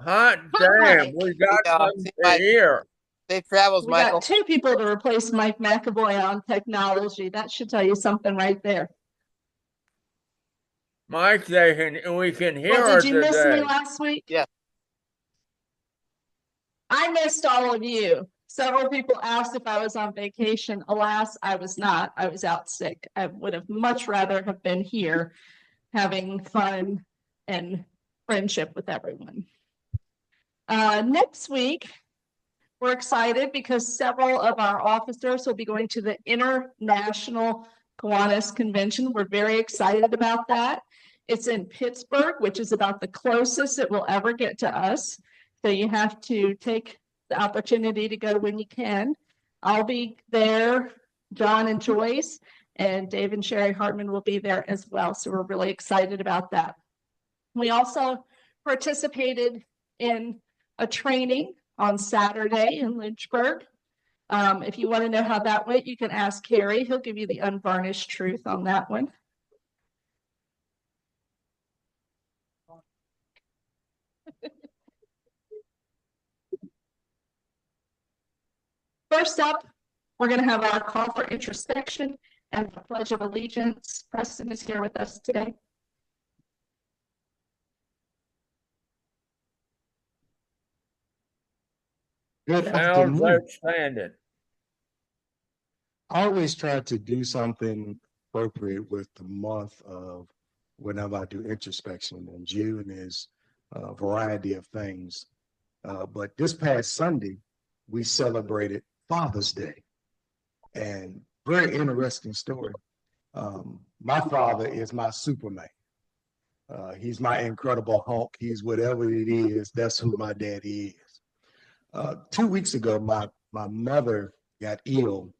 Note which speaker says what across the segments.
Speaker 1: Hot
Speaker 2: Hi.
Speaker 1: damn, we got something
Speaker 3: See,
Speaker 1: to
Speaker 3: Mike,
Speaker 1: hear.
Speaker 3: safe travels,
Speaker 2: We got
Speaker 3: Michael.
Speaker 2: two people to replace Mike McAvoy on technology. That should tell you something right there.
Speaker 1: Mike, we can hear
Speaker 2: Well,
Speaker 1: her
Speaker 2: did you miss me
Speaker 1: today.
Speaker 2: last week?
Speaker 3: Yeah.
Speaker 2: I missed all of you. Several people asked if I was on vacation. Alas, I was not. I was out sick. I would have much rather have been here having fun and friendship with everyone. Next week, we're excited because several of our officers will be going to the International Kiwanis Convention. We're very excited about that. It's in Pittsburgh, which is about the closest it will ever get to us. So you have to take the opportunity to go when you can. I'll be there, John and Joyce, and Dave and Sherry Hartman will be there as well. So we're really excited about that. We also participated in a training on Saturday in Lynchburg. If you want to know how that went, you can ask Harry. He'll give you the unvarnished truth on that one. First up, we're going to have our call for introspection and the Pledge of Allegiance. Preston is here with us today.
Speaker 4: Good
Speaker 1: Sounds
Speaker 4: afternoon.
Speaker 1: outstanding.
Speaker 4: I always try to do something appropriate with the month of whenever I do introspection, and June is a variety of things. But this past Sunday, we celebrated Father's Day, and very interesting story. My father is my Superman. He's my Incredible Hulk. He's whatever it is. That's who my daddy is. 2 weeks ago, my mother got ill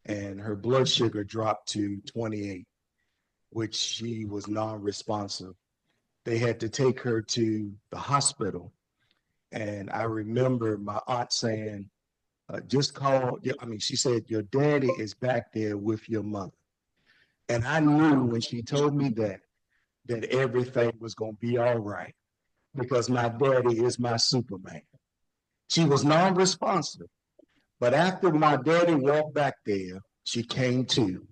Speaker 4: and her blood sugar dropped to 28, which she was non-responsive. They had to take her to the hospital. And I remember my aunt saying, just call, she said, your daddy is back there with your mother. And I knew when she told me that everything was going to be all right because my daddy is my Superman. She was non-responsive. But after my daddy walked back there, she came to.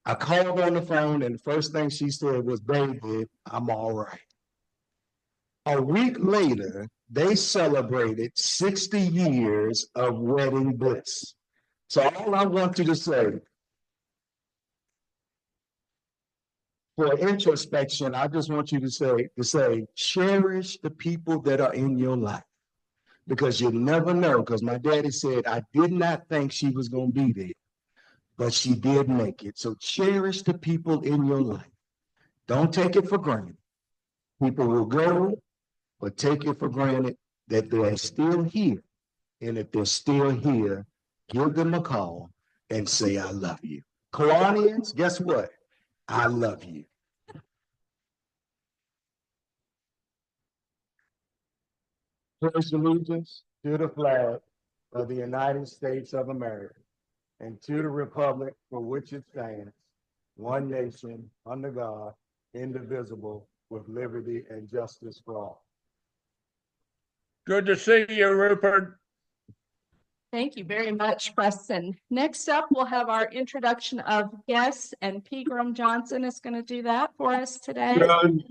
Speaker 4: I called on the phone, and the first thing she said was, baby, I'm all right. A week later, they celebrated 60 years of wedding bliss. So all I want you to say, for introspection, I just want you to say, cherish the people that are in your life. Because you never know, because my daddy said, I did not think she was going to be there, but she did make it. So cherish the people in your life. Don't take it for granted. People will go, but take it for granted that they're still here. And if they're still here, give them a call and say, I love you. Kiwanians, guess what? I love you. Pledge allegiance to the flag of the United States of America and to the republic for which it stands, one nation, under God, indivisible, with liberty and justice for all.
Speaker 1: Good to see you, Rupert.
Speaker 2: Thank you very much, Preston. Next up, we'll have our introduction of guests, and Pegram Johnson is going to do that for us today.
Speaker 5: John,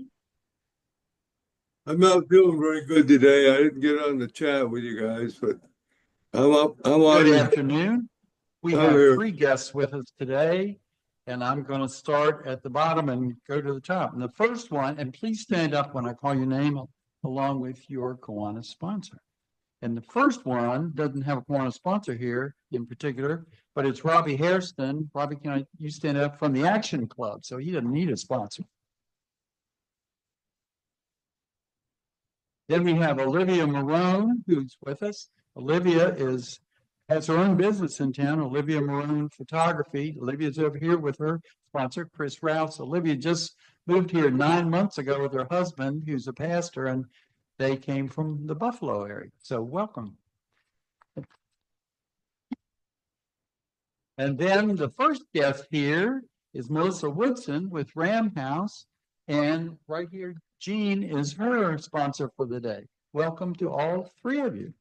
Speaker 5: I'm not feeling very good today. I didn't get on the chat with you guys, but I'm up. I'm on.
Speaker 6: Good afternoon. We
Speaker 5: I'm
Speaker 6: have
Speaker 5: here.
Speaker 6: 3 guests with us today, and I'm going to start at the bottom and go to the top. And the first one, and please stand up when I call your name along with your Kiwanis sponsor. And the first one doesn't have a Kiwanis sponsor here in particular, but it's Robbie Hairston. Robbie, you stand up from the Action Club, so he doesn't need a sponsor. Then we have Olivia Marone, who's with us. Olivia has her own business in town, Olivia Marone Photography. Olivia's over here with her sponsor, Chris Rouse. Olivia just moved here 9 months ago with her husband, who's a pastor, and they came from the Buffalo area. So welcome. And then the first guest here is Melissa Woodson with Ram House. And right here, Jean is her sponsor for the day. Welcome to all three of you.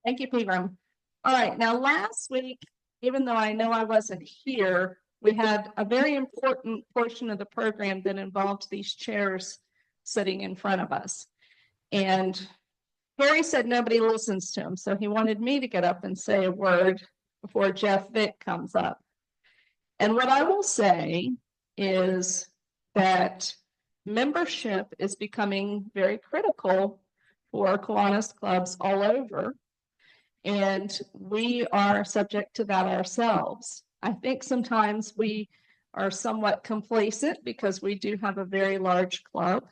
Speaker 2: Thank you, Pegram. All right, now last week, even though I know I wasn't here, we had a very important portion of the program that involved these chairs sitting in front of us. And Harry said nobody listens to him, so he wanted me to get up and say a word before Jeff Vick comes up. And what I will say is that membership is becoming very critical for Kiwanis clubs all over. And we are subject to that ourselves. I think sometimes we are somewhat complacent because we do have a very large club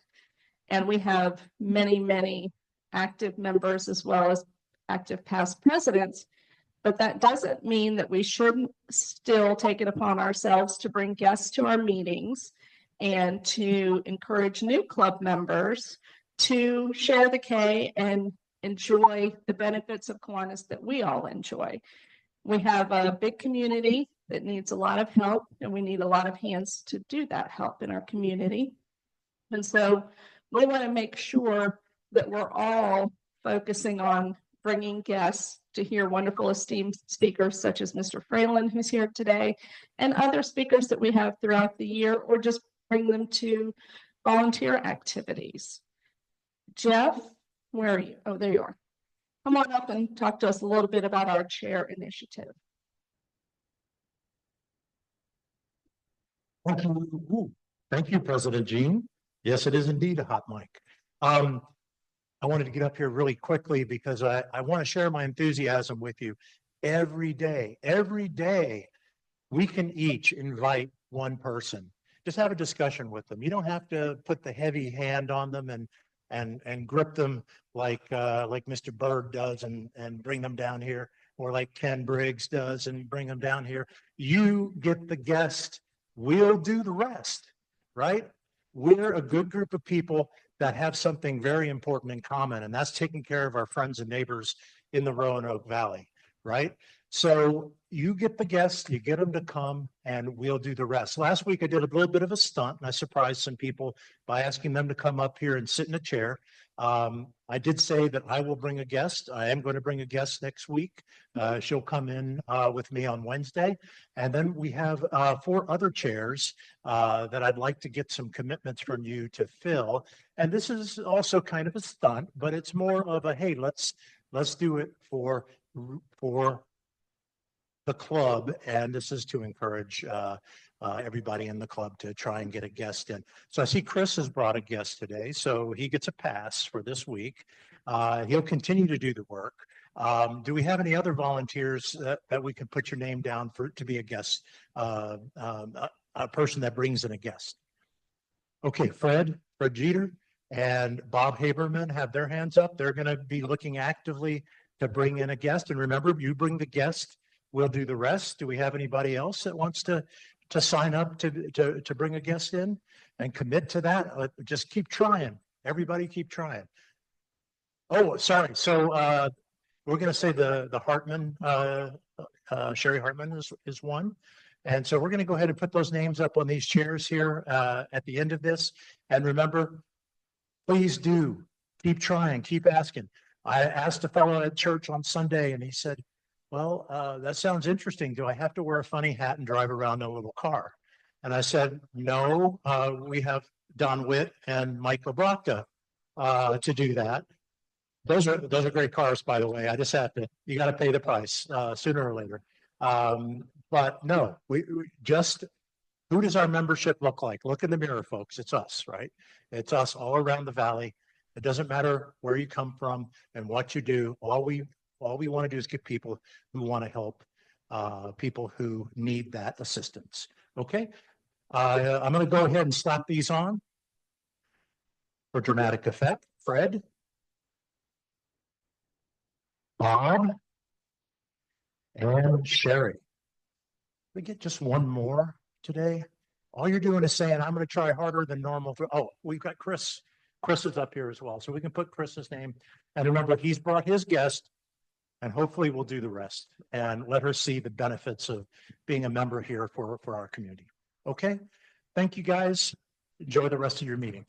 Speaker 2: and we have many, many active members as well as active past presidents. But that doesn't mean that we shouldn't still take it upon ourselves to bring guests to our meetings and to encourage new club members to share the K and enjoy the benefits of Kiwanis that we all enjoy. We have a big community that needs a lot of help, and we need a lot of hands to do that help in our community. And so we want to make sure that we're all focusing on bringing guests to hear wonderful esteemed speakers such as Mr. Fralin, who's here today, and other speakers that we have throughout the year, or just bring them to volunteer activities. Jeff, where are you? Oh, there you are. Come on up and talk to us a little bit about our chair initiative.
Speaker 3: Thank you. Ooh, thank you, President Jean. Yes, it is indeed a hot mic. I wanted to get up here really quickly because I want to share my enthusiasm with you. Every day, we can each invite one person. Just have a discussion with them. You don't have to put the heavy hand on them and grip them like Mr. Bird does and bring them down here, or like Ken Briggs does and bring them down here. You get the guest, we'll do the rest, right? We're a good group of people that have something very important in common, and that's taking care of our friends and neighbors in the Roanoke Valley, right? So you get the guests, you get them to come, and we'll do the rest. Last week, I did a little bit of a stunt, and I surprised some people by asking them to come up here and sit in a chair. I did say that I will bring a guest. I am going to bring a guest next week. She'll come in with me on Wednesday. And then we have 4 other chairs that I'd like to get some commitments from you to fill. And this is also kind of a stunt, but it's more of a, hey, let's do it for the club, and this is to encourage everybody in the club to try and get a guest in. So I see Chris has brought a guest today, so he gets a pass for this week. He'll continue to do the work. Do we have any other volunteers that we can put your name down for to be a guest, a person that brings in a guest? Okay, Fred Jeter and Bob Haberman have their hands up. They're going to be looking actively to bring in a guest. And remember, you bring the guest, we'll do the rest. Do we have anybody else that wants to sign up to bring a guest in and commit to that? Just keep trying. Everybody keep trying. Oh, sorry. So we're going to say the Hartman, Sherry Hartman is one. And so we're going to go ahead and put those names up on these chairs here at the end of this. And remember, please do keep trying, keep asking. I asked a fellow at church on Sunday and he said, well, that sounds interesting. Do I have to wear a funny hat and drive around in a little car? And I said, no, we have Don Witt and Mike Obrotka to do that. Those are great cars, by the way. I just have to, you got to pay the price sooner or later. But no, we just, who does our membership look like? Look in the mirror, folks. It's us, right? It's us all around the valley. It doesn't matter where you come from and what you do. All we want to do is get people who want to help people who need that assistance. Okay. I'm going to go ahead and slap these on for dramatic effect. Fred, Bob, and Sherry. We get just one more today. All you're doing is saying, I'm going to try harder than normal. Oh, we've got Chris. Chris is up here as well. So we can put Chris's name. And remember, he's brought his guest. and hopefully we'll do the rest and let her see the benefits of being a member here for our community. Okay? Thank you, guys. Enjoy the rest of your meeting.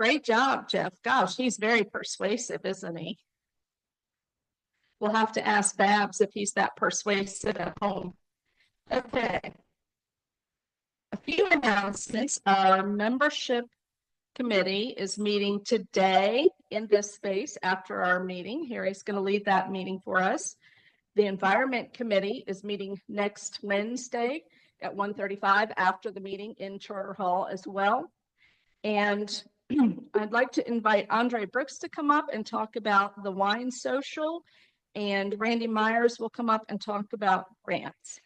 Speaker 2: Great job, Jeff. Gosh, he's very persuasive, isn't he? We'll have to ask Babs if he's that persuasive at home. Okay. A few announcements. Our membership committee is meeting today in this space after our meeting. Harry's going to lead that meeting for us. The Environment Committee is meeting next Wednesday at 1:35 after the meeting in Charter Hall as well. And I'd like to invite Andre Brooks to come up and talk about the wine social, and Randy Myers will come up and talk about grants.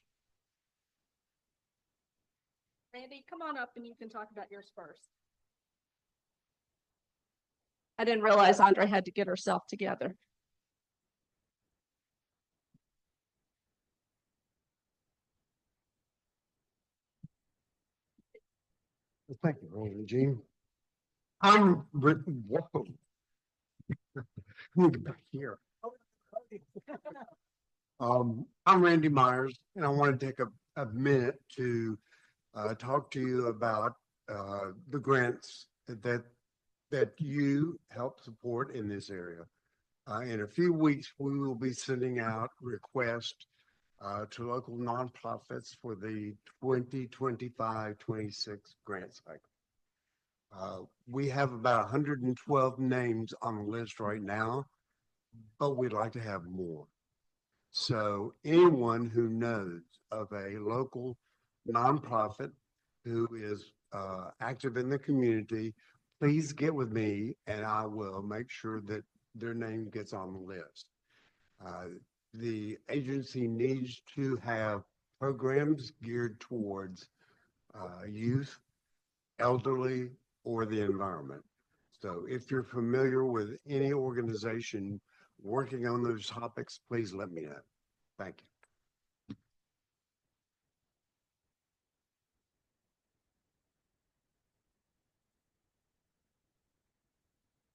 Speaker 2: Randy, come on up and you can talk about yours first. I didn't realize Andre had to get herself together.
Speaker 7: Thank you, Randy Jean. I'm written. Whoa. Move back here. I'm Randy Myers, and I want to take a minute to talk to you about the grants that you help support in this area. In a few weeks, we will be sending out requests to local nonprofits for the 2025-26 grant cycle. We have about 112 names on the list right now, but we'd like to have more. So anyone who knows of a local nonprofit who is active in the community, please get with me and I will make sure that their name gets on the list. The agency needs to have programs geared towards youth, elderly, or the environment. So if you're familiar with any organization working on those topics, please let me know. Thank you.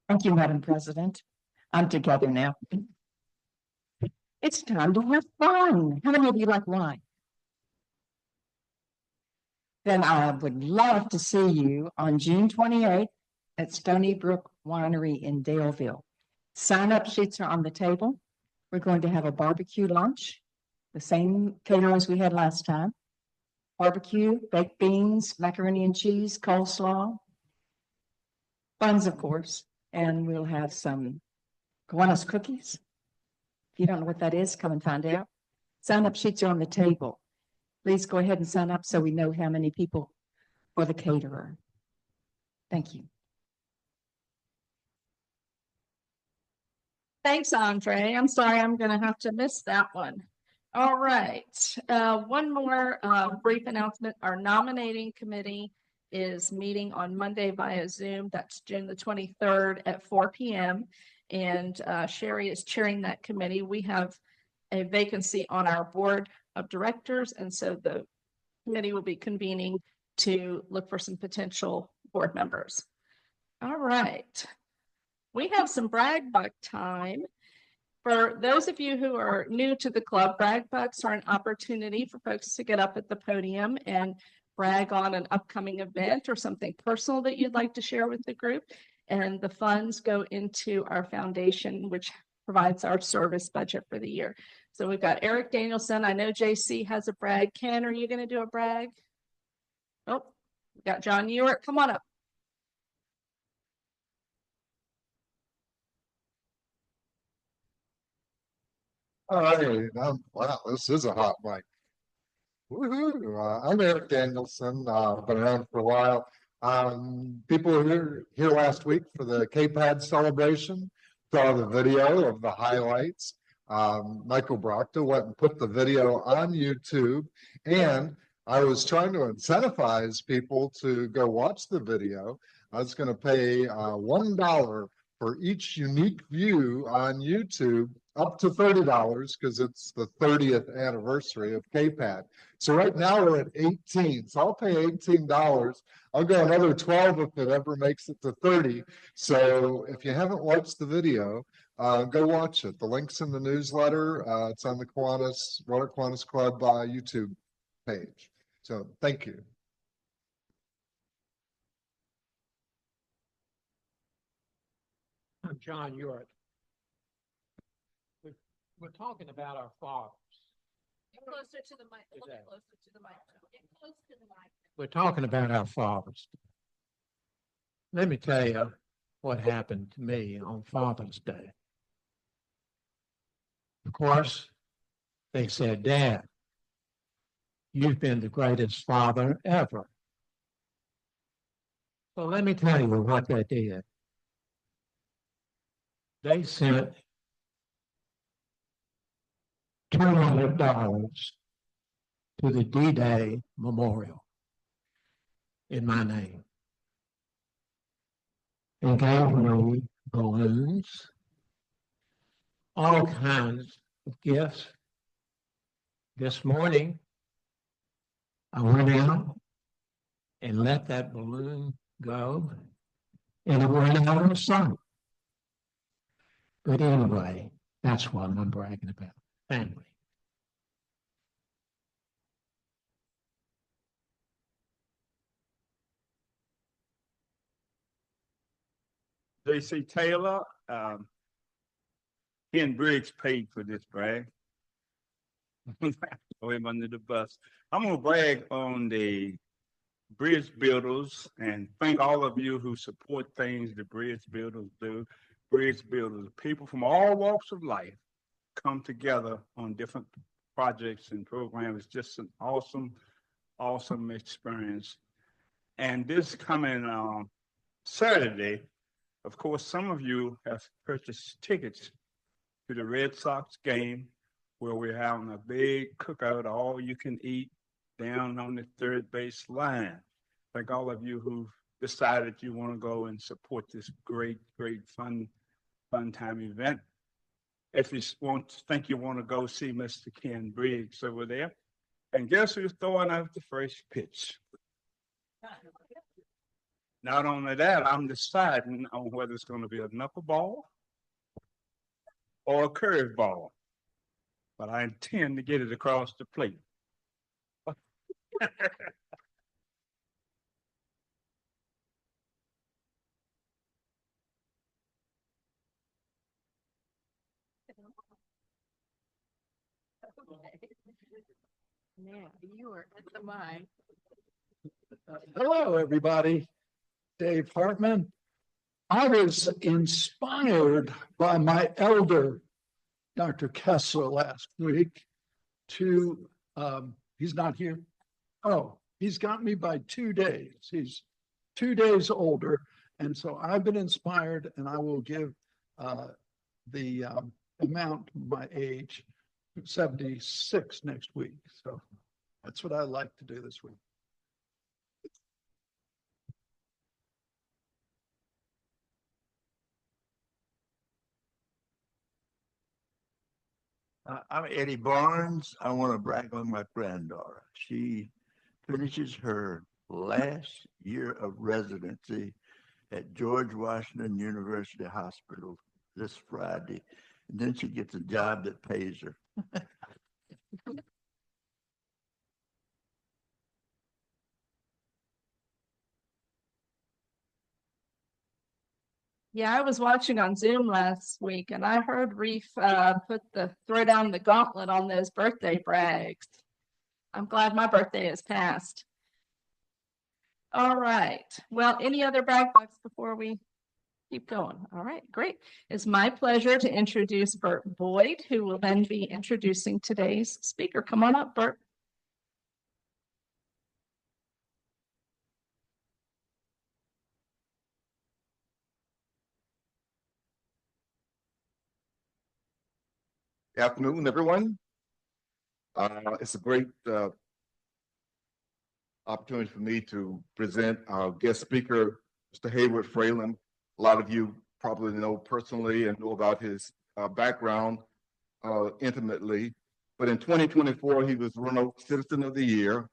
Speaker 8: Thank you, Madam President. I'm together now. It's time to have fun. How many of you like wine? Then I would love to see you on June 28th at Stony Brook Winery in Daleville. Sign-up sheets are on the table. We're going to have a barbecue lunch, the same caterers we had last time. Barbecue, baked beans, macaroni and cheese, coleslaw, buns, of course, and we'll have some Kiwanis cookies. If you don't know what that is, come and find out. Sign-up sheets are on the table. Please go ahead and sign up so we know how many people for the caterer. Thank you.
Speaker 2: Thanks, Andre. I'm sorry, I'm going to have to miss that one. All right. One more brief announcement. Our nominating committee is meeting on Monday via Zoom. That's June the 23rd at 4 p.m. And Sherry is chairing that committee. We have a vacancy on our board of directors, and so the committee will be convening to look for some potential board members. All right. We have some brag buck time. For those of you who are new to the club, brag bucks are an opportunity for folks to get up at the podium and brag on an upcoming event or something personal that you'd like to share with the group. And the funds go into our foundation, which provides our service budget for the year. So we've got Eric Danielson. I know JC has a brag. Ken, are you going to do a brag? Oh, we got John Ewart. Come on up.
Speaker 7: All right. Wow, this is a hot mic. Woohoo. I'm Eric Danielson. Been around for a while. People were here last week for the KPAD celebration. Saw the video of the highlights. Michael Brockton went and put the video on YouTube, and I was trying to incentivize people to go watch the video. I was going to pay $1
Speaker 9: for each unique view on YouTube, up to $30 because it's the 30th anniversary of KPAT. So right now we're at 18. So I'll pay $18. I'll go another 12 if it ever makes it to 30. So if you haven't watched the video, go watch it. The link's in the newsletter. It's on the Roanoke Kiwanis Club YouTube page. So thank you.
Speaker 10: I'm John York. We're talking about our fathers.
Speaker 2: Get closer to the mic, a little
Speaker 10: Today.
Speaker 2: bit closer to the mic. Get close to the mic.
Speaker 10: We're talking about our fathers. Let me tell you what happened to me on Father's Day. Of course, they said, Dad, you've been the greatest father ever. So let me tell you what they did. They sent $200 to the D-Day Memorial in my name. And gave me balloons, all kinds of gifts. This morning, I went out and let that balloon go, and it went out of sight. But anyway, that's what I'm bragging about, family.
Speaker 11: J.C. Taylor, Ken Briggs paid for this brag. Throw him under the bus. I'm gonna brag on the bridge builders and thank all of you who support things the bridge builders do. Bridge builders, people from all walks of life come together on different projects and programs. It's just an awesome experience. And this coming Saturday, of course, some of you have purchased tickets to the Red Sox game where we're having a big cookout, all you can eat down on the third base line. Thank all of you who've decided you want to go and support this great fun time event. If you think you want to go see Mr. Ken Briggs over there, and guess who's throwing out the first pitch? Not only that, I'm deciding on whether it's going to be a knuckleball or a curveball, but I intend to get it across the plate.
Speaker 2: Now, you are at the mic.
Speaker 6: Hello, everybody. Dave Hartman. I was inspired by my elder, Dr. Kessler, last week to, he's not here. Oh, he's got me by 2 days. He's 2 days older. And so I've been inspired, and I will give the amount of my age, 76 next week. So that's what I like to do this week.
Speaker 12: I'm Eddie Barnes. I want to brag on my granddaughter. She finishes her last year of residency at George Washington University Hospital this Friday. And then she gets a job that pays her.
Speaker 2: Yeah, I was watching on Zoom last week and I heard Reef throw down the gauntlet on those birthday brags. I'm glad my birthday is past. All right. Well, any other brag bucks before we keep going? All right, great. It's my pleasure to introduce Bert Boyd, who will then be introducing today's speaker. Come on up, Bert.
Speaker 13: Afternoon, everyone. It's a great opportunity for me to present our guest speaker, Mr. Hayward Fralin. A lot of you probably know personally and know about his background intimately. But in 2024, he was Roanoke Citizen of the Year.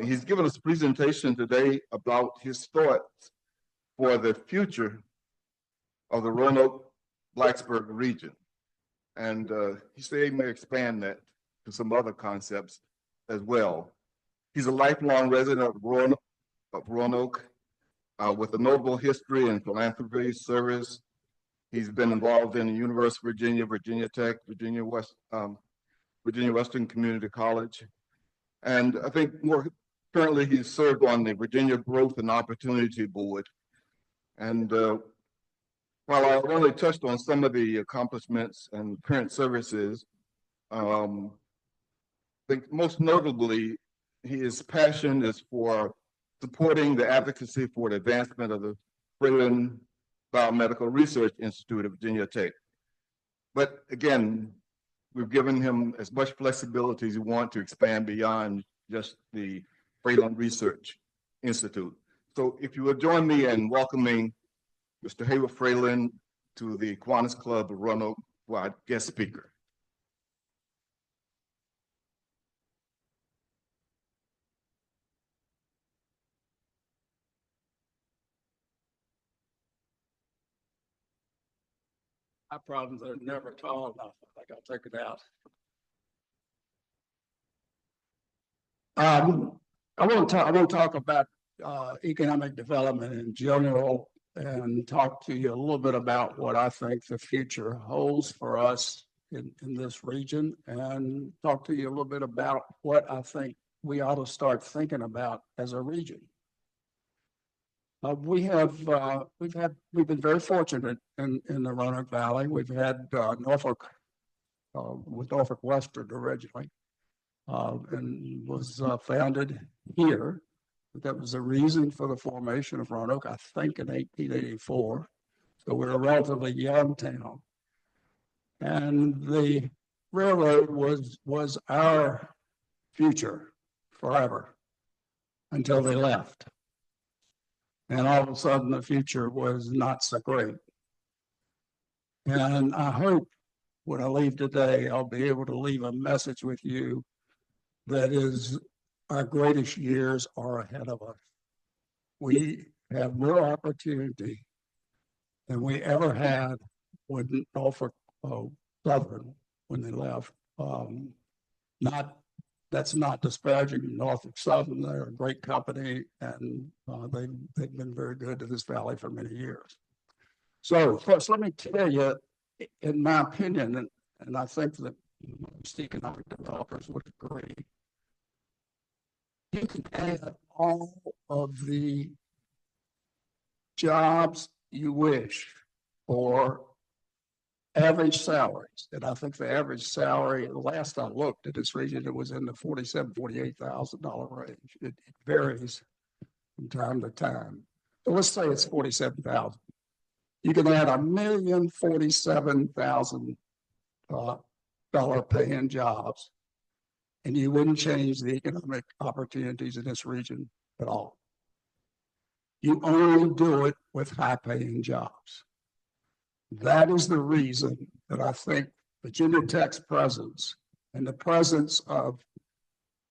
Speaker 13: He's given us a presentation today about his thoughts for the future of the Roanoke-Blacksburg region. And he said he may expand that to some other concepts as well. He's a lifelong resident of Roanoke with a notable history in philanthropy service. He's been involved in the University of Virginia, Virginia Tech, Virginia Western Community College. And I think more currently he's served on the Virginia Growth and Opportunity Board. And while I only touched on some of the accomplishments and current services, I think most notably, his passion is for supporting the advocacy for the advancement of the Fralin Biomedical Research Institute at Virginia Tech. But again, we've given him as much flexibility as he wants to expand beyond just the Fralin Research Institute. So if you would join me in welcoming Mr. Hayward Fralin to the Kiwanis Club of Roanoke for our guest speaker.
Speaker 6: My problems are never tall enough. I think I'll take it out. I want to talk about economic development in general and talk to you a little bit about what I think the future holds for us in this region, and talk to you a little bit about what I think we ought to start thinking about as a region. We've been very fortunate in the Roanoke Valley. We've had Norfolk, with Norfolk Western originally, and was founded here. That was the reason for the formation of Roanoke, I think, in 1884. So we're a relatively young town. And the railroad was our future forever until they left. And all of a sudden, the future was not so great. And I hope when I leave today, I'll be able to leave a message with you that is, our greatest years are ahead of us. We have more opportunity than we ever had when Norfolk Southern, when they left. That's not disparaging Norfolk Southern. They're a great company, and they've been very good to this valley for many years. So first, let me tell you, in my opinion, and I think that most economic developers would agree, you can add all of the jobs you wish for average salaries. And I think the average salary, the last I looked at this region, it was in the $47,000, $48,000 range. It varies from time to time. So let's say it's 47,000. You can add $1,047,000 paying jobs, and you wouldn't change the economic opportunities in this region at all. You only do it with high-paying jobs. That is the reason that I think Virginia Tech's presence and the presence of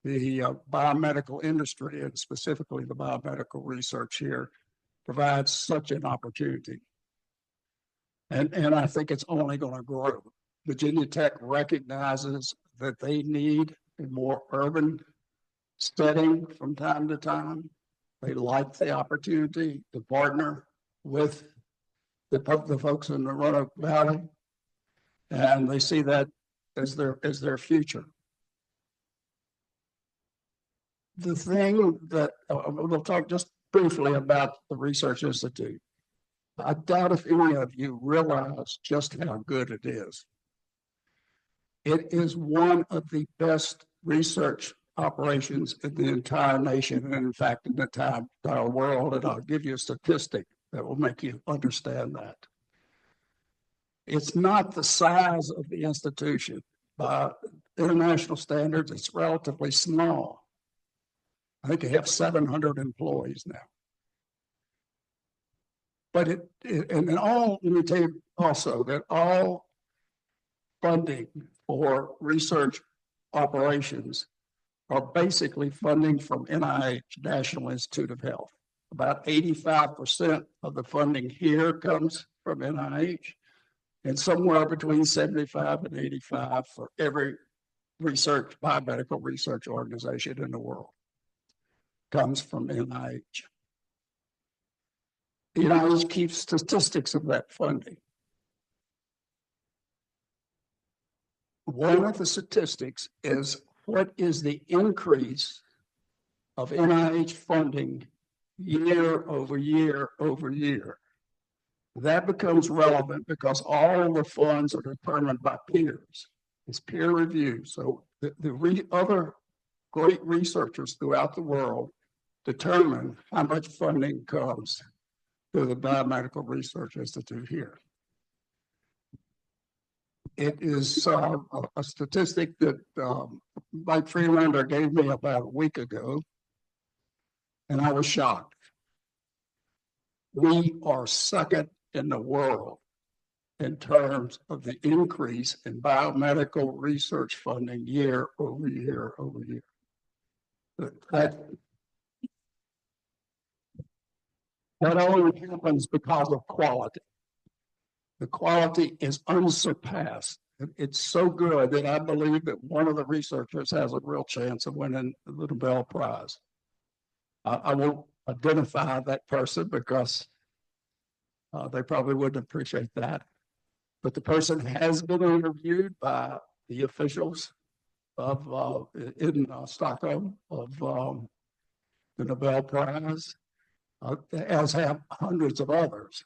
Speaker 6: the biomedical industry, and specifically the biomedical research here, provides such an opportunity. And I think it's only going to grow. Virginia Tech recognizes that they need a more urban setting from time to time. They like the opportunity to partner with the folks in the Roanoke Valley, and they see that as their future. The thing that we'll talk just briefly about the Research Institute. I doubt if any of you realize just how good it is. It is one of the best research operations in the entire nation, and in fact, in the entire world. And I'll give you a statistic that will make you understand that. It's not the size of the institution. By international standards, it's relatively small. I think they have 700 employees now.
Speaker 14: But and then let me tell you also that all funding for research operations are basically funding from NIH, National Institute of Health. About 85% of the funding here comes from NIH, and somewhere between 75 and 85 for every biomedical research organization in the world comes from NIH. The NIH keeps statistics of that funding. One of the statistics is what is the increase of NIH funding year over year over year. That becomes relevant because all the funds are determined by peers. It's peer review. So the other great researchers throughout the world determine how much funding comes to the Biomedical Research Institute here. It is a statistic that Mike Freelander gave me about a week ago, and I was shocked. We are second in the world in terms of the increase in biomedical research funding year over year over year. That only happens because of quality. The quality is unsurpassed. It's so good that I believe that one of the researchers has a real chance of winning the Nobel Prize. I won't identify that person because they probably wouldn't appreciate that. But the person has been interviewed by the officials of in Stockholm of the Nobel Prize, as have hundreds of others.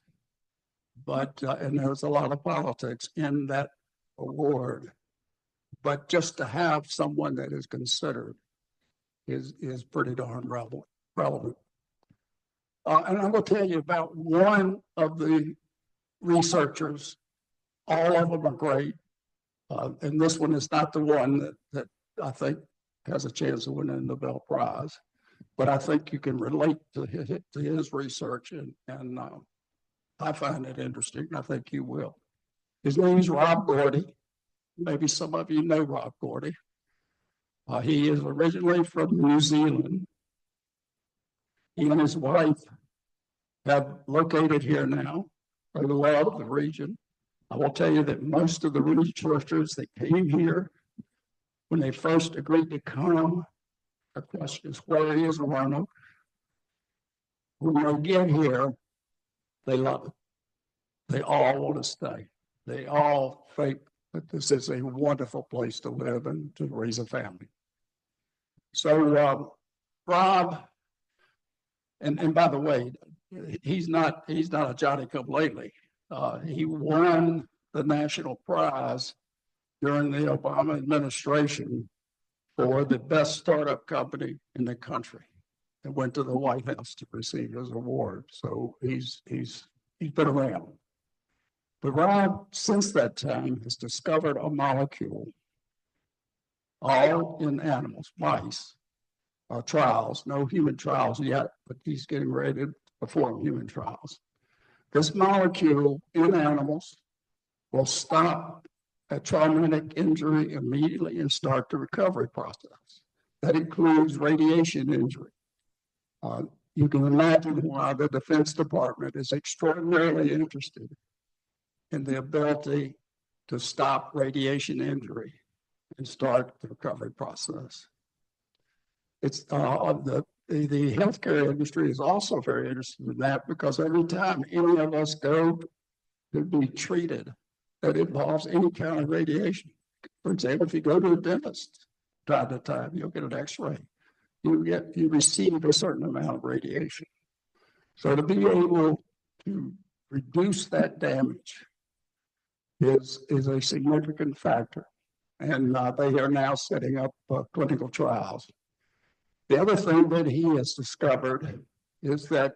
Speaker 14: But and there's a lot of politics in that award. But just to have someone that is considered is pretty darn relevant. And I'm going to tell you about one of the researchers. All of them are great. And this one is not the one that I think has a chance of winning the Nobel Prize. But I think you can relate to his research, and I find it interesting. I think you will. His name is Rob Gordy. Maybe some of you know Rob Gordy. He is originally from New Zealand. He and his wife have located here now. They love the region. I will tell you that most of the researchers that came here, when they first agreed to come, the question is, where is Roanoke? When they get here, they love it. They all want to stay. They all think that this is a wonderful place to live and to raise a family. So Rob, and by the way, he's not a Johnny-come-lately. He won the national prize during the Obama administration for the best startup company in the country, and went to the White House to receive his award. So he's been around. But Rob, since that time, has discovered a molecule, all in animals, mice, trials, no human trials yet, but he's getting ready to perform human trials. This molecule in animals will stop a traumatic injury immediately and start the recovery process. That includes radiation injury. You can imagine why the Defense Department is extraordinarily interested in the ability to stop radiation injury and start the recovery process. It's the healthcare industry is also very interested in that, because every time any of us go to be treated that involves any kind of radiation, for example, if you go to a dentist time to time, you'll get an X-ray. You receive a certain amount of radiation. So to be able to reduce that damage is a significant factor. And they are now setting up clinical trials. The other thing that he has discovered is that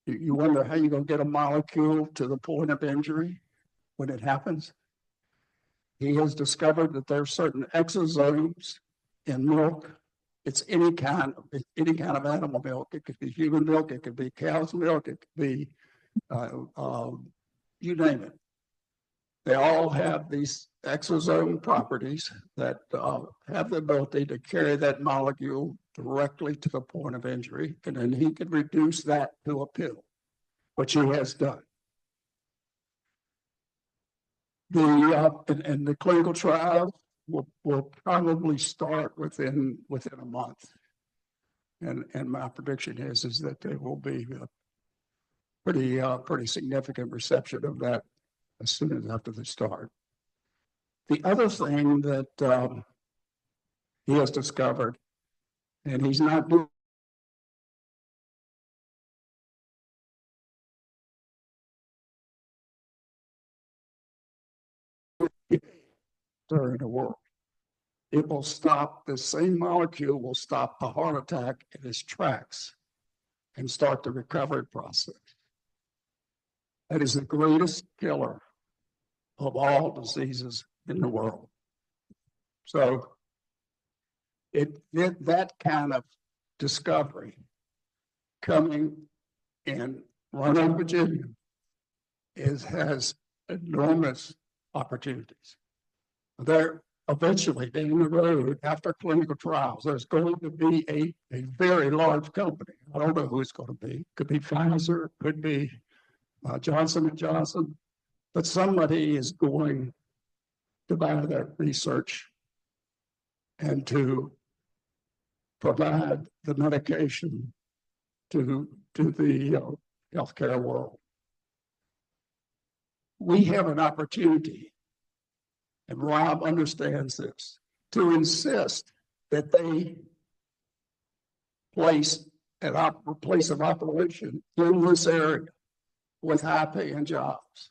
Speaker 14: you wonder how you're going to get a molecule to the point of injury when it happens. He has discovered that there are certain exosomes in milk. It's any kind of animal milk. It could be human milk. It could be cow's milk. It could be you name it. They all have these exosome properties that have the ability to carry that molecule directly to the point of injury, and then he can reduce that to a pill, which he has done. And the clinical trial will probably start within a month, and my prediction is that there will be a pretty significant reception of that as soon as after the start. The other thing that he has discovered, and he's not doing during the world. It will stop, the same molecule will stop a heart attack in its tracks and start the recovery process. That is the greatest killer of all diseases in the world. So that kind of discovery coming in Roanoke, Virginia, has enormous opportunities. There eventually down the road, after clinical trials, there's going to be a very large company. I don't know who it's going to be. Could be Pfizer, could be Johnson & Johnson, but somebody is going to buy that research and to provide the medication to the healthcare world. We have an opportunity, and Rob understands this, to insist that they place a place of operation in this area with high-paying jobs.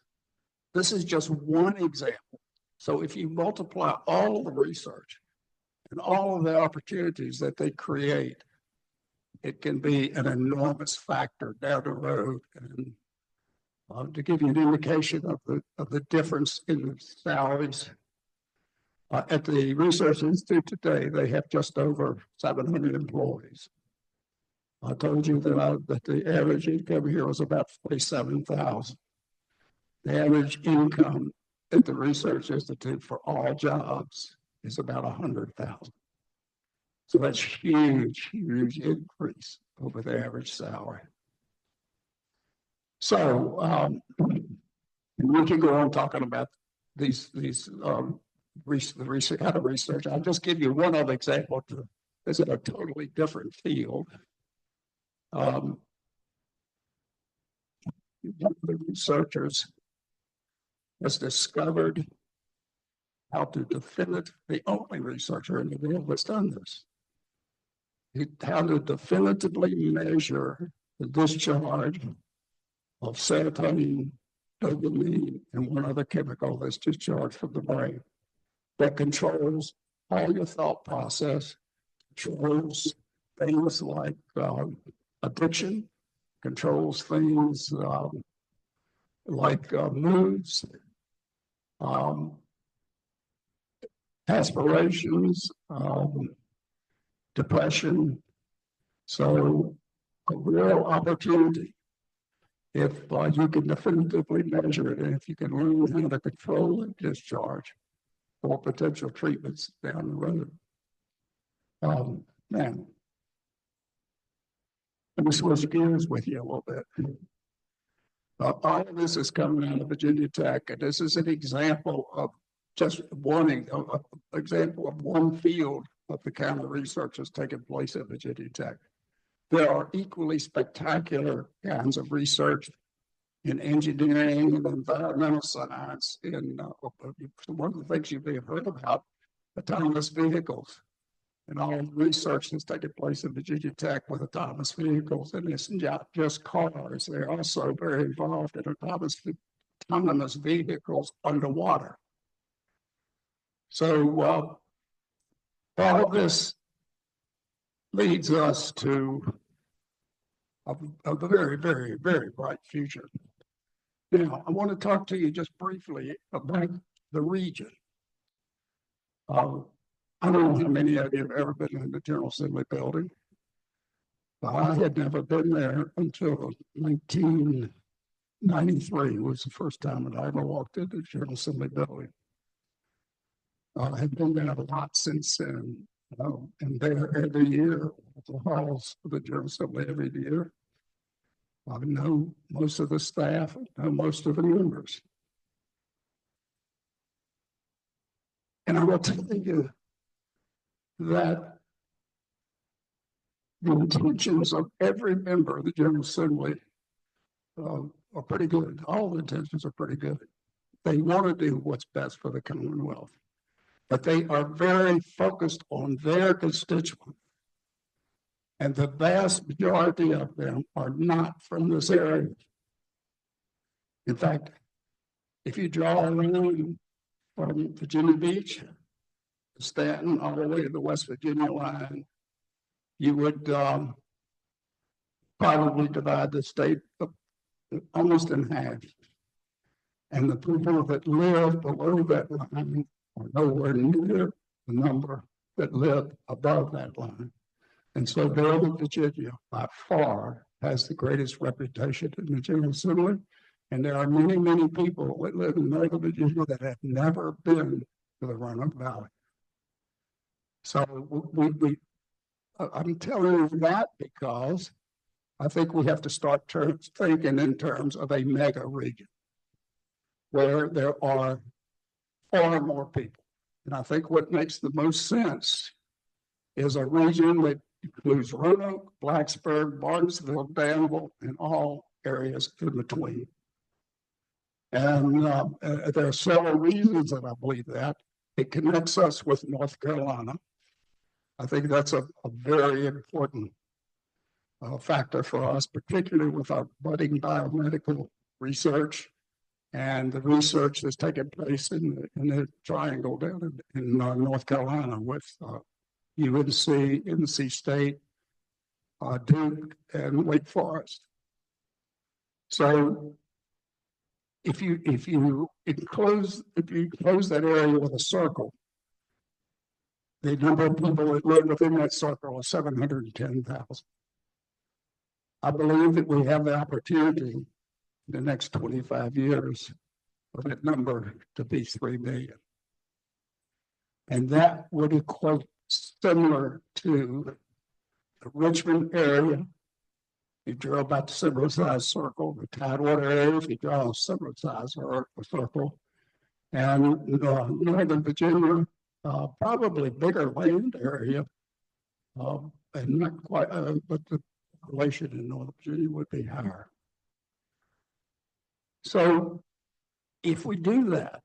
Speaker 14: This is just one example. So if you multiply all of the research and all of the opportunities that they create, it can be an enormous factor down the road. And to give you an indication of the difference in the salaries, at the Research Institute today, they have just over 700 employees. I told you that the average income here was about $47,000. The average income at the Research Institute for all jobs is about $100,000. So that's huge increase over the average salary. So we can go on talking about these the kind of research. I'll just give you one other example. It's in a totally different field. One of the researchers has discovered how to the only researcher in the world that's done this, how to definitively measure the discharge of serotonin, dopamine, and one other chemical that's discharged from the brain that controls all your thought process, controls things like addiction, controls things like moods, aspirations, depression. So a real opportunity if you can definitively measure it, and if you can learn how to control and discharge for potential treatments down the road. Man, let me switch gears with you a little bit. All of this is coming out of Virginia Tech, and this is an example of just one example of one field of the kind of research that's taking place at Virginia Tech. There are equally spectacular kinds of research in engineering and environmental science. One of the things you may have heard about, autonomous vehicles, and all the research that's taking place in Virginia Tech with autonomous vehicles. And it's not just cars, they're also very involved in autonomous vehicles underwater. So all of this leads us to a very, very, very bright future. Now, I want to talk to you just briefly about the region. I don't know how many of you have ever been in the General Assembly building, but I had never been there until 19 93 was the first time that I ever walked into the General Assembly building. I've been there a lot since then, and there every year, at the halls of the General Assembly every year. I know most of the staff, I know most of the members. And I will tell you that the intentions of every member of the General Assembly are pretty good. All the intentions are pretty good. They want to do what's best for the Commonwealth, but they are very focused on their constituents. And the vast majority of them are not from this area. In fact, if you draw a line from Virginia Beach, Stanton, all the way to the West Virginia line, you would probably divide the state almost in half. And the people that live below that line are nowhere near the number that live above that line. And so Northern Virginia, by far, has the greatest reputation in the General Assembly. And there are many, many people that live in Northern Virginia that have never been to the Roanoke Valley. So I'm telling you that because I think we have to start thinking in terms of a mega region where there are far more people. And I think what makes the most sense is a region that includes Roanoke, Blacksburg, Barnesville, Danville, and all areas in between. And there are several reasons that I believe that. It connects us with North Carolina. I think that's a very important factor for us, particularly with our budding biomedical research and the research that's taking place in the triangle down in North Carolina with UNC, NC State, Duke, and Wake Forest. So if you close that area with a circle, the number of people that live within that circle is 710,000. I believe that we have the opportunity in the next 25 years for that number to be 3 million. And that would equate similar to the Richmond area. You draw about the similar size circle, the Tidewater area, if you draw a similar size circle, and Northern Virginia, probably bigger land area, and not quite, but the population in Northern Virginia would be higher. So if we do that,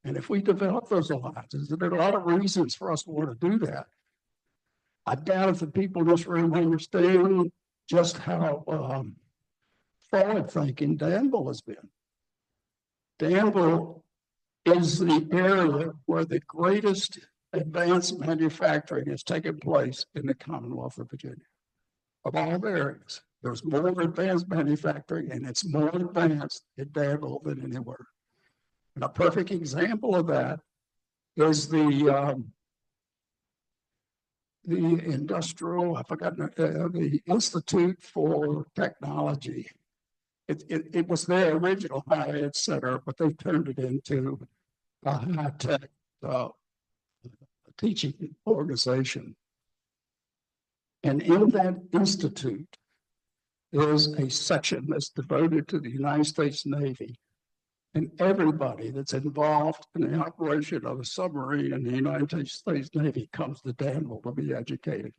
Speaker 14: and if we develop those alliances, there are a lot of reasons for us to want to do that. I doubt if the people in this room understand just how forward-thinking Danville has been. Danville is the area where the greatest advanced manufacturing has taken place in the Commonwealth of Virginia. Of all the areas, there's more advanced manufacturing, and it's more advanced in Danville than anywhere. And a perfect example of that is the industrial, I forgot, the Institute for Technology. It was their original higher ed center, but they turned it into a high-tech teaching organization. And in that institute is a section that's devoted to the United States Navy. And everybody that's involved in the operation of a submarine in the United States Navy comes to Danville to be educated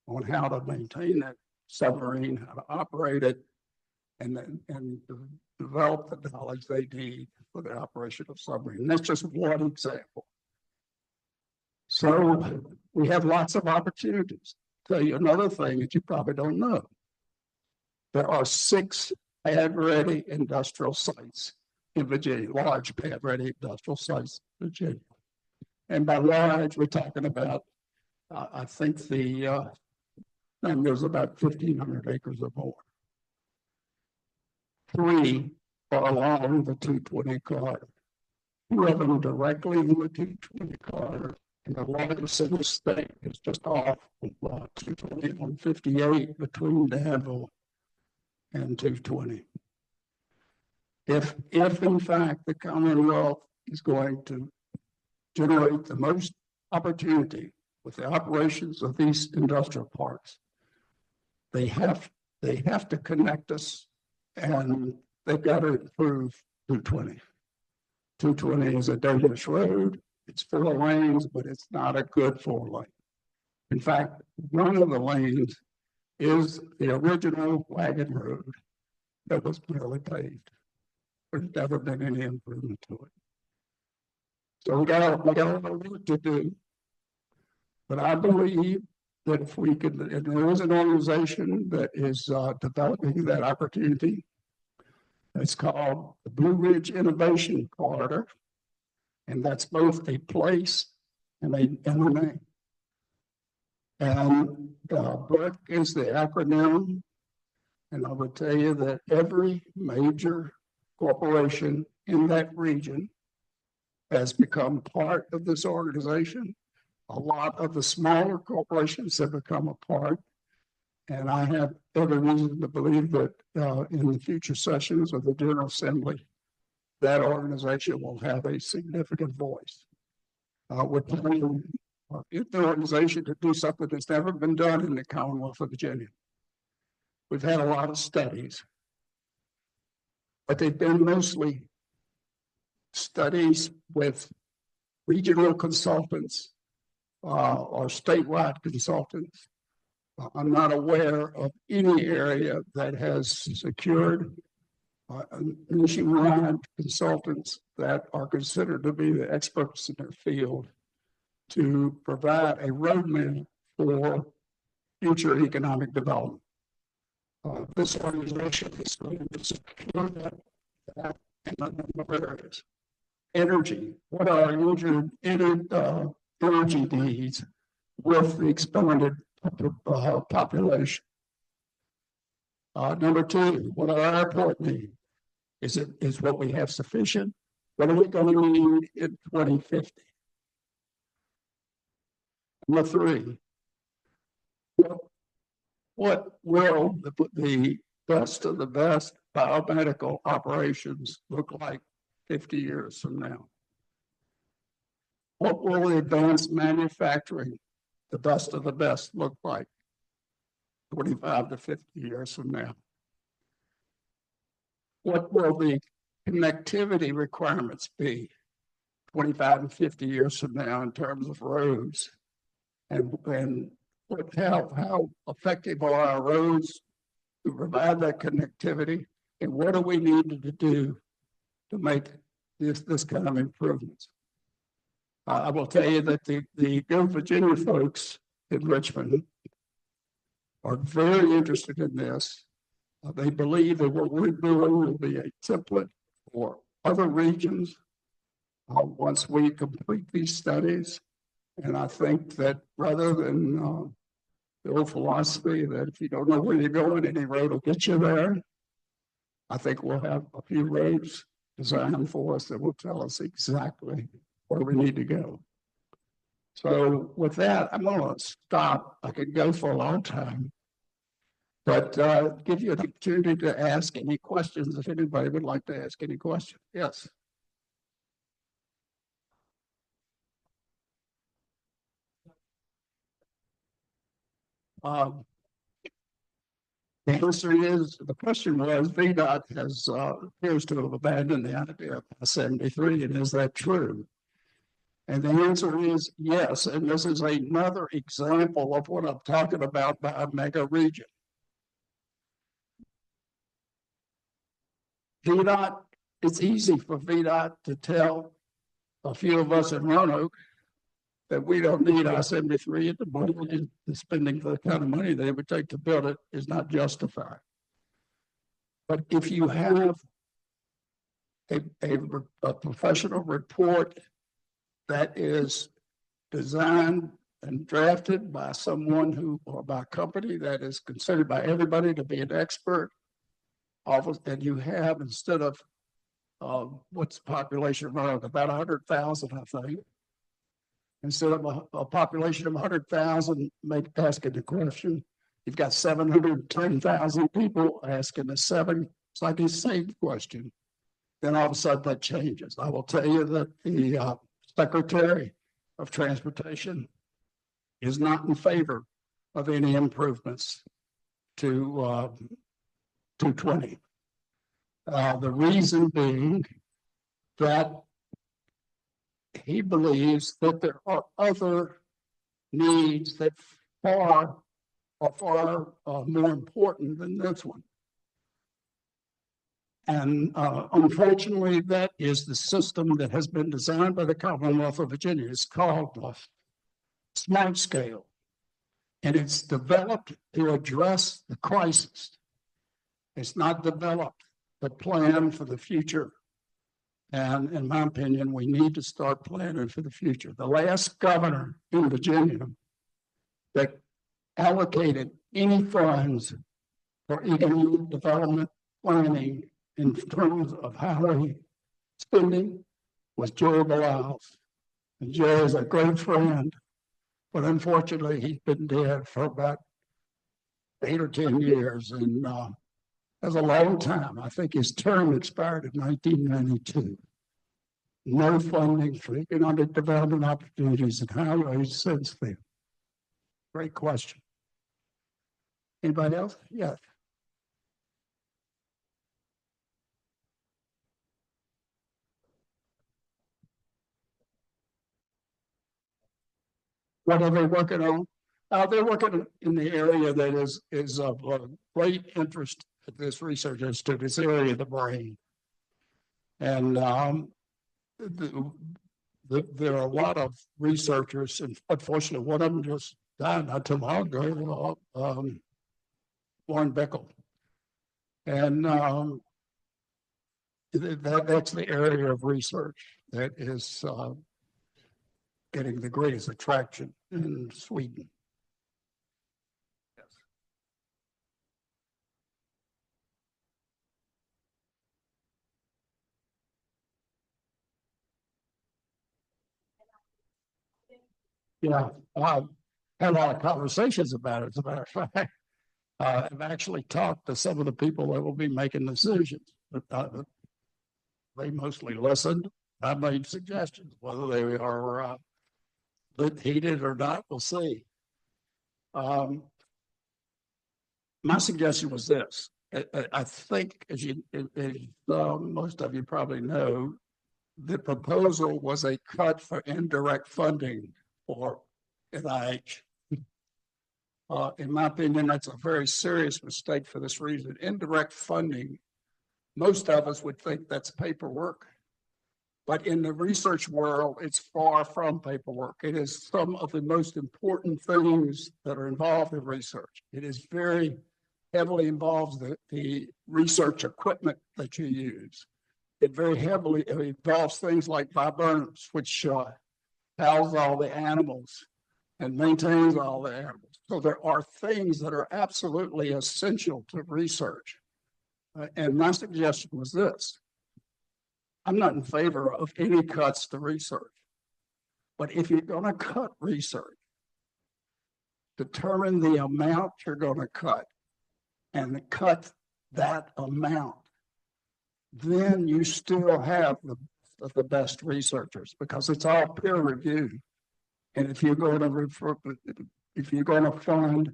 Speaker 14: on how to maintain that submarine, how to operate it, and develop the knowledge they need for the operation of submarine. And that's just one example. So we have lots of opportunities. Tell you another thing that you probably don't know. There are 6 pad-ready industrial sites in Virginia, large pad-ready industrial sites in Virginia. And by large, we're talking about, I think there's about 1,500 acres or more. 3 are along the 220 corridor. 2 of them directly in the 220 corridor, and the largest in the state is just off of 220 on 58 between Danville and 220. If in fact the Commonwealth is going to generate the most opportunity with the operations of these industrial parks, they have to connect us, and they've got to improve 220. 220 is a dangerous road. It's 4 lanes, but it's not a good 4 lane. In fact, one of the lanes is the original wagon road that was barely paved. There's never been any improvement to it. So we got a lot of work to do. But I believe that if we could, and there is an organization that is developing that opportunity. It's called the Blue Ridge Innovation Corridor. And that's both a place and a name. And BRIC is the acronym. And I would tell you that every major corporation in that region has become part of this organization. A lot of the smaller corporations have become a part. And I have every reason to believe that in the future sessions of the General Assembly, that organization will have a significant voice. We're planning the organization to do something that's never been done in the Commonwealth of Virginia. We've had a lot of studies, but they've been mostly studies with regional consultants or statewide consultants. I'm not aware of any area that has secured nationwide consultants that are considered to be the experts in their field to provide a roadmap for future economic development. This organization is going to secure that in a number of areas. Energy. What are our energy needs with the expanded population? Number 2, what are our airport needs? Is what we have sufficient? What are we going to need in 2050? Number 3, what will the best of the best biomedical operations look like 50 years from now? What will advanced manufacturing, the best of the best, look like 25 to 50 years from now? What will the connectivity requirements be 25 and 50 years from now in terms of roads? And how effective are our roads to provide that connectivity? And what do we need to do to make this kind of improvements? I will tell you that the Go Virginia folks in Richmond are very interested in this. They believe that what we're doing will be a template for other regions once we complete these studies. And I think that rather than the old philosophy that if you don't know where you're going, any road will get you there, I think we'll have a few roads designed for us that will tell us exactly where we need to go. So with that, I'm going to stop. I could go for a long time, but give you an opportunity to ask any questions if anybody would like to ask any questions. Yes. The answer is, the question was, VDOT has appears to have abandoned the idea of 73, and is that true? And the answer is yes, and this is another example of what I'm talking about by a mega region. VDOT, it's easy for VDOT to tell a few of us in Roanoke that we don't need I-73 at the moment. The spending the kind of money that it would take to build it is not justified. But if you have a professional report that is designed and drafted by someone who, or by a company that is considered by everybody to be an expert, and you have, instead of what's the population of Roanoke, about 100,000, I think. Instead of a population of 100,000 asking the question, you've got 710,000 people asking the same question. then all of a sudden that changes. I will tell you that the Secretary of Transportation is not in favor of any improvements to 220. The reason being that he believes that there are other needs that are far more important than this one. And unfortunately, that is the system that has been designed by the Commonwealth of Virginia. It's called Smart Scale. And it's developed to address the crisis. It's not developed to plan for the future. And in my opinion, we need to start planning for the future. The last governor in Virginia that allocated any funds for economic development planning in terms of highway spending was Joe Beliles. And Joe is a great friend, but unfortunately he's been dead for about 8 or 10 years. And that's a long time. I think his term expired in 1992. No funding for economic development opportunities in highways since then. Great question. Anybody else? Yes. What are they working on? They're working in the area that is of great interest at this research institute, this area of the brain. And there are a lot of researchers, and unfortunately, one of them just died not too long ago, Warren Bickel. And that's the area of research that is getting the greatest attraction in Sweden. Yes. Yeah, I've had a lot of conversations about it, as a matter of fact. I've actually talked to some of the people that will be making decisions, but they mostly listened. I made suggestions, whether they are heated or not, we'll see. My suggestion was this. I think, as most of you probably know, the proposal was a cut for indirect funding for NIH. In my opinion, that's a very serious mistake for this reason. Indirect funding, most of us would think that's paperwork. But in the research world, it's far from paperwork. It is some of the most important things that are involved in research. It is very heavily involves the research equipment that you use. It very heavily involves things like viburnums, which house all the animals and maintains all the animals. So there are things that are absolutely essential to research. And my suggestion was this. I'm not in favor of any cuts to research. But if you're going to cut research, determine the amount you're going to cut and cut that amount. Then you still have the best researchers because it's all peer reviewed. And if you're going to fund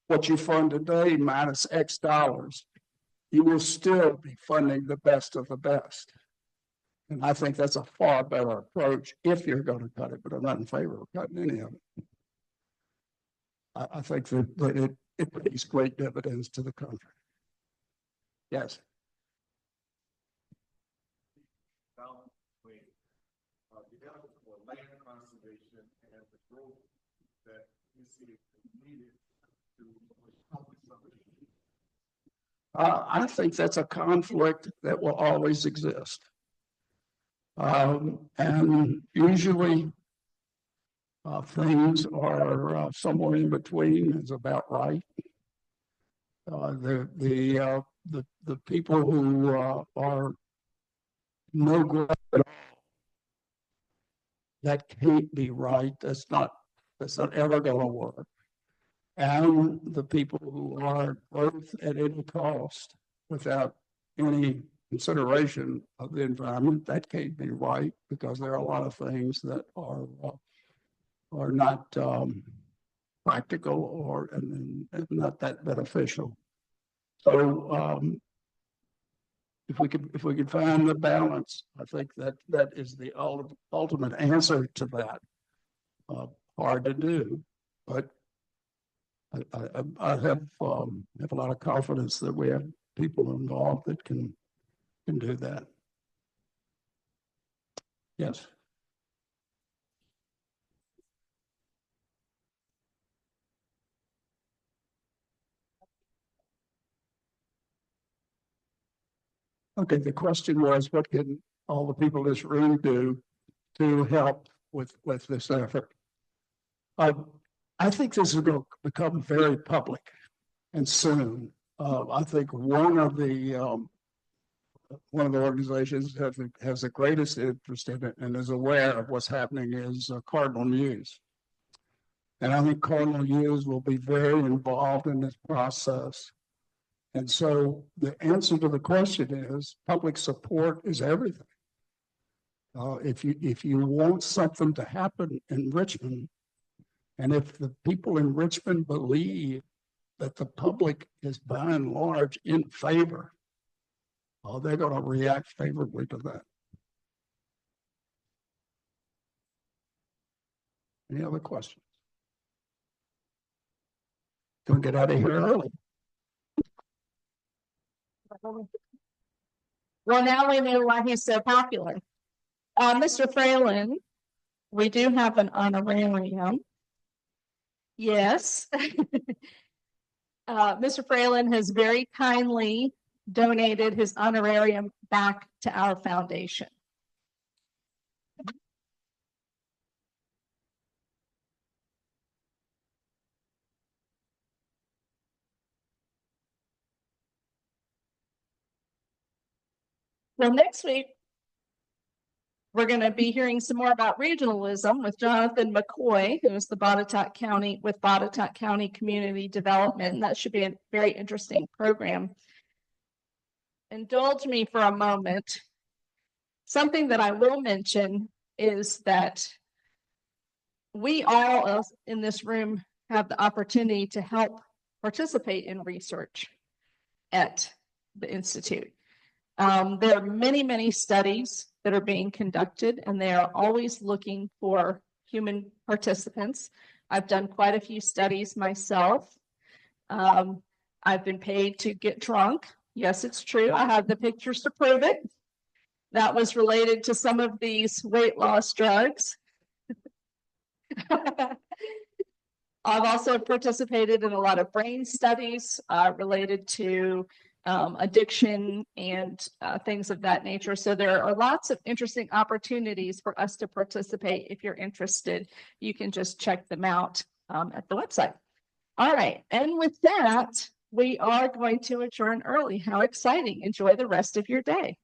Speaker 14: what you fund today minus X dollars, you will still be funding the best of the best. And I think that's a far better approach if you're going to cut it, but I'm not in favor of cutting any of it. I think that it pays great dividends to the country. Yes.
Speaker 9: Land conservation and the growth that you see needed to accomplish something.
Speaker 14: I think that's a conflict that will always exist. And usually things are somewhere in between is about right. The people who are no good at all, that can't be right. That's not ever going to work. And the people who are growth at any cost without any consideration of the environment. That can't be right because there are a lot of things that are not practical or and not that beneficial. So if we could find the balance, I think that is the ultimate answer to that. Hard to do, but I have a lot of confidence that we have people involved that can do that. Yes. Okay, the question was, what can all the people in this room do to help with this effort? I think this is going to become very public and soon. I think one of the organizations that has the greatest interest in it and is aware of what's happening is Cardinal News. And I think Cardinal News will be very involved in this process. And so the answer to the question is public support is everything. If you want something to happen in Richmond, and if the people in Richmond believe that the public is by and large in favor, they're going to react favorably to that. Any other questions? Gonna get out of here early.
Speaker 2: Well, now we know why he's so popular. Mr. Fralin, we do have an honorarium. Yes. Mr. Fralin has very kindly donated his honorarium back to our foundation. Well, next week, we're going to be hearing some more about regionalism with Jonathan McCoy, who is the Botetourt County Community Development. And that should be a very interesting program. Indulge me for a moment. Something that I will mention is that we all in this room have the opportunity to help participate in research at the Institute. There are many, many studies that are being conducted, and they are always looking for human participants. I've done quite a few studies myself. I've been paid to get drunk. Yes, it's true. I have the pictures to prove it. That was related to some of these weight loss drugs. I've also participated in a lot of brain studies related to addiction and things of that nature. So there are lots of interesting opportunities for us to participate. If you're interested, you can just check them out at the website. All right. And with that, we are going to adjourn early. How exciting. Enjoy the rest of your day.